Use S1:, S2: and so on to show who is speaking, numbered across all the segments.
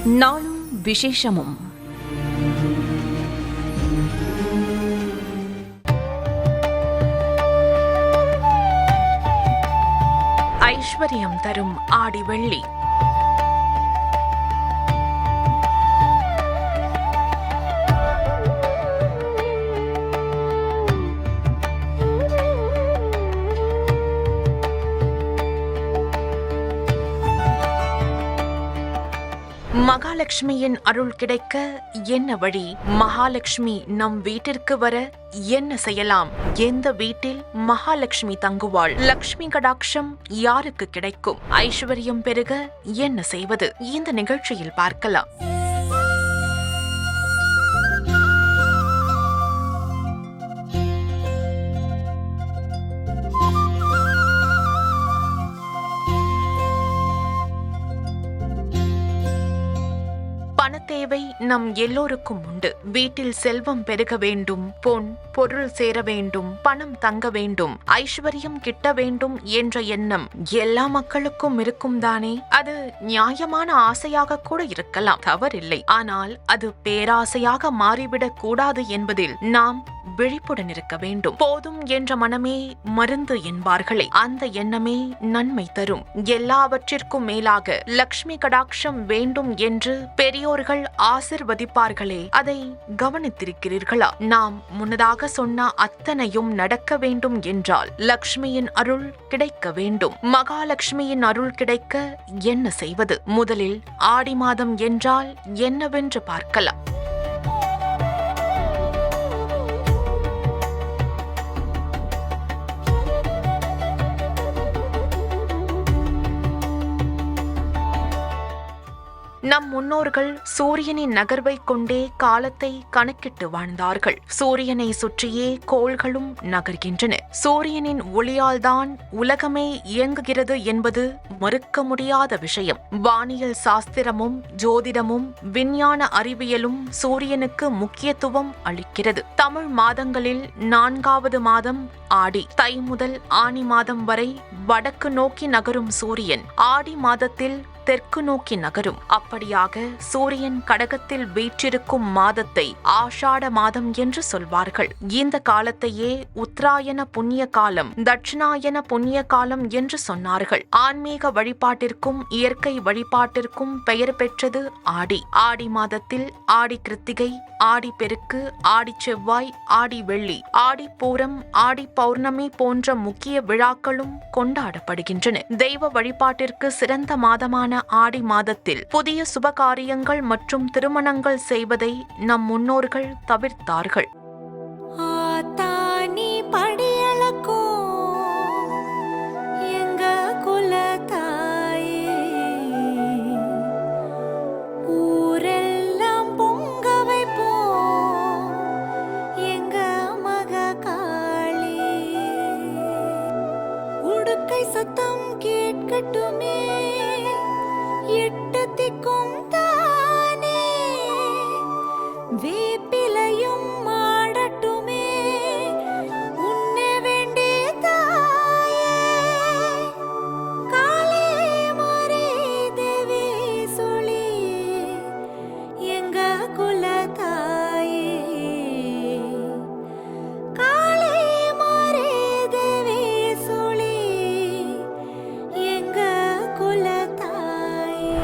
S1: நாளும் விசேஷமும். ஐஸ்வர்யம் தரும் ஆடி வெள்ளி. மகாலட்சுமியின் அருள் கிடைக்க என்ன வழி? மகாலட்சுமி நம் வீட்டிற்கு வர என்ன செய்யலாம்? எந்த வீட்டில் மகாலட்சுமி தங்குவாள்? லட்சுமி கடாட்சம் யாருக்கு கிடைக்கும்? ஐஸ்வர்யம் பெருக என்ன செய்வது? இந்த நிகழ்ச்சியில் பார்க்கலாம். பணத்தேவை நம் எல்லோருக்கும் உண்டு. வீட்டில் செல்வம் பெருக வேண்டும், பொன் பொருள் சேர வேண்டும், பணம் தங்க வேண்டும், ஐஸ்வர்யம் கிட்ட வேண்டும் என்ற எண்ணம் எல்லா மக்களுக்கும் இருக்கும் தானே. அது நியாயமான ஆசையாக கூட இருக்கலாம், தவறில்லை. ஆனால் அது பேராசையாக மாறிவிடக் கூடாது என்பதில் நாம் விழிப்புடன் இருக்க வேண்டும். போதும் என்ற மனமே மருந்து என்பார்களே, அந்த எண்ணமே நன்மை தரும். எல்லாவற்றிற்கும் மேலாக லட்சுமி கடாட்சம் வேண்டும் என்று பெரியோர்கள் ஆசிர்வதிப்பார்களே, அதை கவனித்திருக்கிறீர்களா? நாம் முன்னதாக சொன்ன அத்தனையும் நடக்க வேண்டும் என்றால் லட்சுமியின் அருள் கிடைக்க வேண்டும். மகாலட்சுமியின் அருள் கிடைக்க என்ன செய்வது? முதலில் ஆடி மாதம் என்றால் என்னவென்று பார்க்கலாம். நம் முன்னோர்கள் சூரியனின் நகர்வை கொண்டே காலத்தை கணக்கிட்டு வாழ்ந்தார்கள். சூரியனை சுற்றியே கோள்களும் நகர்கின்றன. சூரியனின் ஒளியால்தான் உலகமே இயங்குகிறது என்பது மறுக்க முடியாத விஷயம். வானியல் சாஸ்திரமும் ஜோதிடமும் விஞ்ஞான அறிவியலும் சூரியனுக்கு முக்கியத்துவம் அளிக்கிறது. தமிழ் மாதங்களில் 4வது மாதம் ஆடி. தை முதல் ஆனி மாதம் வரை வடக்கு நோக்கி நகரும் சூரியன் ஆடி மாதத்தில் தெற்கு நோக்கி நகரும். அப்படியாக சூரியன் கடகத்தில் வீற்றிருக்கும் மாதத்தை ஆஷாட மாதம் என்று சொல்வார்கள். இந்த காலத்தையே உத்தராயண புண்ணிய காலம், தட்சிணாயன புண்ணிய காலம் என்று சொன்னார்கள். ஆன்மீக வழிபாட்டிற்கும் இயற்கை வழிபாட்டிற்கும் பெயர் பெற்றது ஆடி. ஆடி மாதத்தில் ஆடி கிருத்திகை, ஆடி பெருக்கு, ஆடி செவ்வாய், ஆடி வெள்ளி, ஆடி பூரம், ஆடி பௌர்ணமி போன்ற முக்கிய விழாக்களும் கொண்டாடப்படுகின்றன. தெய்வ வழிபாட்டிற்கு சிறந்த மாதமான ஆடி மாதத்தில் புதிய சுபகாரியங்கள் மற்றும் திருமணங்கள் செய்வதை நம் முன்னோர்கள் தவிர்த்தார்கள்.
S2: சத்தம் கேட்கட்டுமே, எட்டத்திக்கும் தானே, வேப்பிலையும் மாடட்டுமே, உன்னை வேண்டே தாயே, காளே மாறே தேவி சொல்லி எங்க குல தாயே, காளே மாறே தேவி சொல்லி எங்க குல தாயே.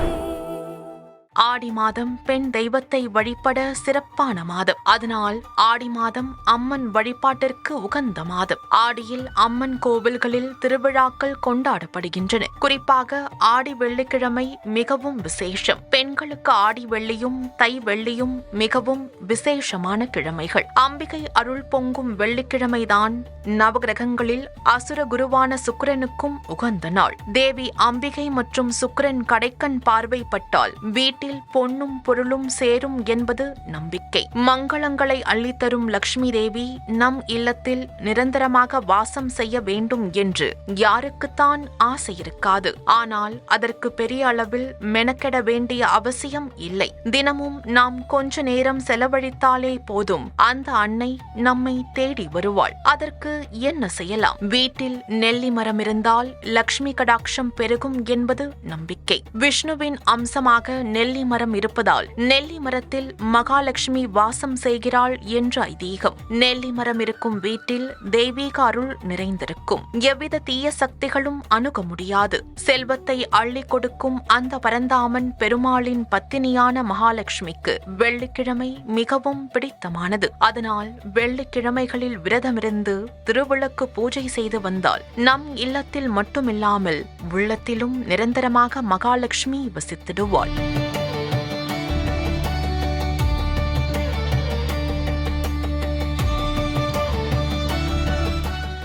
S1: ஆடி மாதம் பெண் தெய்வத்தை வழிபட சிறப்பான மாதம். அதனால் ஆடி மாதம் அம்மன் வழிபாட்டிற்கு உகந்த மாதம். ஆடியில் அம்மன் கோவில்களில் திருவிழாக்கள் கொண்டாடப்படுகின்றன. குறிப்பாக ஆடி வெள்ளிக்கிழமை மிகவும் விசேஷம். பெண்களுக்கு ஆடி வெள்ளியும் தை வெள்ளியும் மிகவும் விசேஷமான கிழமைகள். அம்பிகை அருள் பொங்கும் வெள்ளிக்கிழமைதான் நவகிரகங்களில் அசுர குருவான சுக்கிரனுக்கும் உகந்த நாள். தேவி அம்பிகை மற்றும் சுக்கிரன் கடைக்கண் பார்வைப்பட்டால் வீட்டில் பொன்னும் பொருளும் சேரும் என்பது நம்பிக்கை. மங்களங்களை அள்ளித்தரும் லட்சுமி தேவி நம் இல்லத்தில் நிரந்தரமாக வாசம் செய்ய வேண்டும் என்று யாருக்குத்தான் ஆசை இருக்காது? ஆனால் அதற்கு பெரிய அளவில் மெனக்கெட வேண்டிய அவசியம் இல்லை. தினமும் நாம் கொஞ்ச நேரம் செலவழித்தாலே போதும், அந்த அன்னை நம்மை தேடி வருவாள். அதற்கு என்ன செய்யலாம்? வீட்டில் நெல்லி மரம் இருந்தால் லட்சுமி கடாட்சம் பெருகும் என்பது நம்பிக்கை. விஷ்ணுவின் அம்சமாக நெல்லி மரம் இருப்பதால் நெல்லி மரத்தில் மகாலட்சுமி வாசம் செய்கிறாள் என்ற ஐதீகம். நெல்லி மரம் இருக்கும் வீட்டில் தெய்வீக அருள் நிறைந்திருக்கும். எவ்வித தீய சக்திகளும் அணுக முடியாது. செல்வத்தை அள்ளி கொடுக்கும் அந்த பரந்தாமன் பெருமாளின் பத்தினியான மகாலட்சுமிக்கு வெள்ளிக்கிழமை மிகவும் பிடித்தமானது. அதனால் வெள்ளிக்கிழமைகளில் விரதமிருந்து திருவிளக்கு பூஜை செய்து வந்தால் நம் இல்லத்தில் மட்டுமில்லாமல் உள்ளத்திலும் நிரந்தரமாக மகாலட்சுமி வசித்திடுவாள்.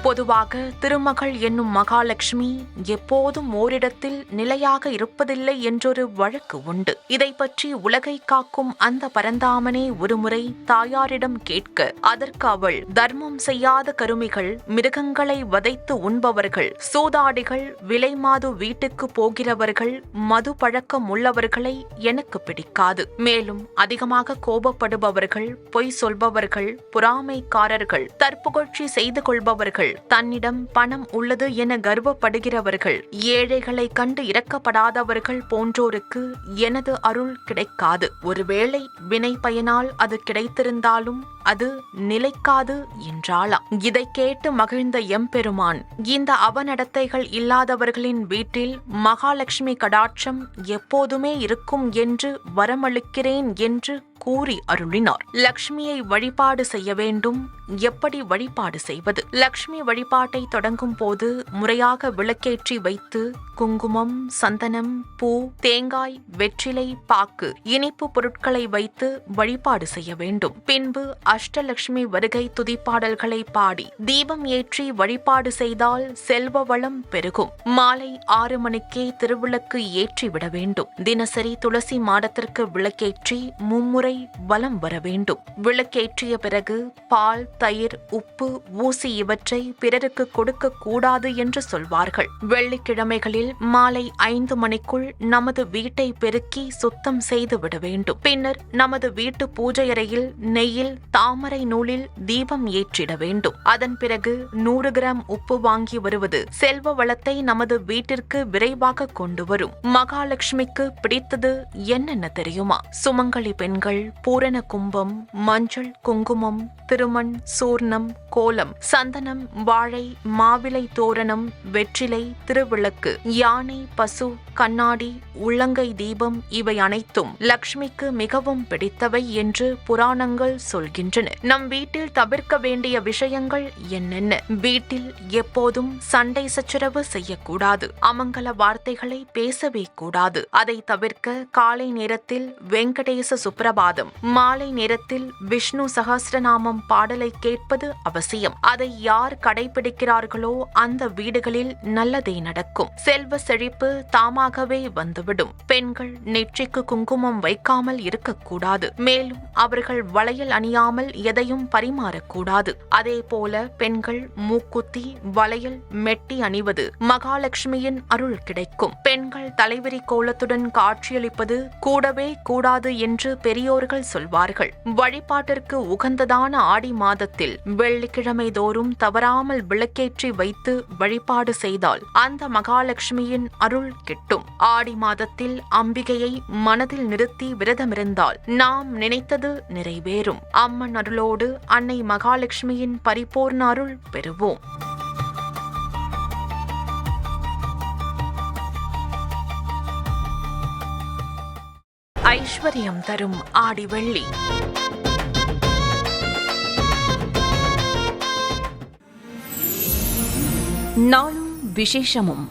S1: பொதுவாக திருமகள் என்னும் மகாலட்சுமி எப்போதும் ஓரிடத்தில் நிலையாக இருப்பதில்லை என்றொரு வழக்கு உண்டு. இதை பற்றி உலகை காக்கும் அந்த பரந்தாமனே ஒருமுறை தாயாரிடம் கேட்க, அதற்கு அவள், தர்மம் செய்யாத கருமிகள், மிருகங்களை வதைத்து உண்பவர்கள், சூதாடிகள், விலைமாது வீட்டுக்கு போகிறவர்கள், மது பழக்கம் உள்ளவர்களை எனக்கு பிடிக்காது. மேலும் அதிகமாக கோபப்படுபவர்கள், பொய் சொல்பவர்கள், பொறாமைக்காரர்கள், தற்புகழ்ச்சி செய்து கொள்பவர்கள், தன்னிடம் பணம் உள்ளது என கர்வப்படுகிறவர்கள், ஏழைகளை கண்டு இரக்கப்படாதவர்கள் போன்றோருக்கு எனது அருள் கிடைக்காது. ஒருவேளை வினை பயனால் அது கிடைத்திருந்தாலும் அது நிலைக்காது என்றாளாம். இதை கேட்டு மகிழ்ந்த எம்பெருமான், இந்த அவநடத்தைகள் இல்லாதவர்களின் வீட்டில் மகாலட்சுமி கடாட்சம் எப்போதுமே இருக்கும் என்று வரமளிக்கிறேன் என்று கூறி அருளினார். லக்ஷ்மியை வழிபாடு செய்ய வேண்டும். எப்படி வழிபாடு செய்வது? லக்ஷ்மி வழிபாட்டை தொடங்கும் போது முறையாக விளக்கேற்றி வைத்து குங்குமம், சந்தனம், பூ, தேங்காய், வெற்றிலை, பாக்கு, இனிப்பு பொருட்களை வைத்து வழிபாடு செய்ய வேண்டும். பின்பு அஷ்டலட்சுமி வருகை துதிப்பாடல்களை பாடி தீபம் ஏற்றி வழிபாடு செய்தால் செல்வ வளம் பெருகும். மாலை 6 மணிக்கே திருவிளக்கு ஏற்றி விட வேண்டும். தினசரி துளசி மாடத்திற்கு விளக்கேற்றி மும்முறை வலம் வர வேண்டும். விளக்கேற்றிய பிறகு பால், தயிர், உப்பு, ஊசி இவற்றை பிறருக்கு கொடுக்க கூடாது என்று சொல்வார்கள். வெள்ளிக்கிழமைகளில் மாலை 5 மணிக்குள் நமது வீட்டை பெருக்கி சுத்தம் செய்து விட வேண்டும். பின்னர் நமது வீட்டு பூஜை அறையில் நெய்யில் தாமரை நூலில் தீபம் ஏற்றிட வேண்டும். அதன் பிறகு 100 கிராம் உப்பு வாங்கி வருவது செல்வ வளத்தை நமது வீட்டிற்கு விரைவாக கொண்டு வரும். மகாலட்சுமிக்கு பிடித்தது என்னென்ன தெரியுமா? சுமங்கலி பெண்கள் பூரண கும்பம், மஞ்சள், குங்குமம், திருமண், சூர்ணம், கோலம், சந்தனம், வாழை, மாவிலை தோரணம், வெற்றிலை, திருவிளக்கு, யானை, பசு, கண்ணாடி, உள்ளங்கை தீபம் இவை அனைத்தும் லக்ஷ்மிக்கு மிகவும் பிடித்தவை என்று புராணங்கள் சொல்கின்றன. நம் வீட்டில் தவிர்க்க வேண்டிய விஷயங்கள் என்னென்ன? வீட்டில் எப்போதும் சண்டை சச்சரவு செய்யக்கூடாது. அமங்கல வார்த்தைகளை பேசவே கூடாது. அதை தவிர்க்க காலை நேரத்தில் வெங்கடேச சுப்ரபாதம், மாலை நேரத்தில் விஷ்ணு சகஸ்ரநாமம் பாடலை கேட்பது அவசியம். அதை யார் கடைபிடிக்கிறார்களோ அந்த வீடுகளில் நல்லதே நடக்கும். செல்வ செழிப்பு தாமாகவே வந்துவிடும். பெண்கள் நெற்றிக்கு குங்குமம் வைக்காமல் இருக்கக்கூடாது. மேலும் அவர்கள் வளையல் அணியாமல் எதையும் பரிமாறக்கூடாது. அதே போல பெண்கள் மூக்குத்தி, வளையல், மெட்டி அணிவது மகாலட்சுமியின் அருள் கிடைக்கும். பெண்கள் தலைவிரி கோலத்துடன் காட்சியளிப்பது கூடவே கூடாது என்று பெரியோர்கள் சொல்வார்கள். வழிபாட்டிற்கு உகந்ததான ஆடி மாதத்தில் வெள்ளிக்கிழமை தோறும் தவறாமல் விளக்கேற்றி வைத்து வழிபாடு செய்தால் அந்த மகாலட்சுமியின் அருள் கிட்டும். ஆடி மாதத்தில் அம்பிகையை மனதில் நிறுத்தி விரதமிருந்தால் நாம் நினைத்தது நிறைவேறும். அம்மன் அருளோடு அன்னை மகாலட்சுமியின் பரிபூர்ண அருள் பெறுவோம். ஐஸ்வர்யம் தரும் ஆடி வெள்ளி. நாளும் விசேஷமும்.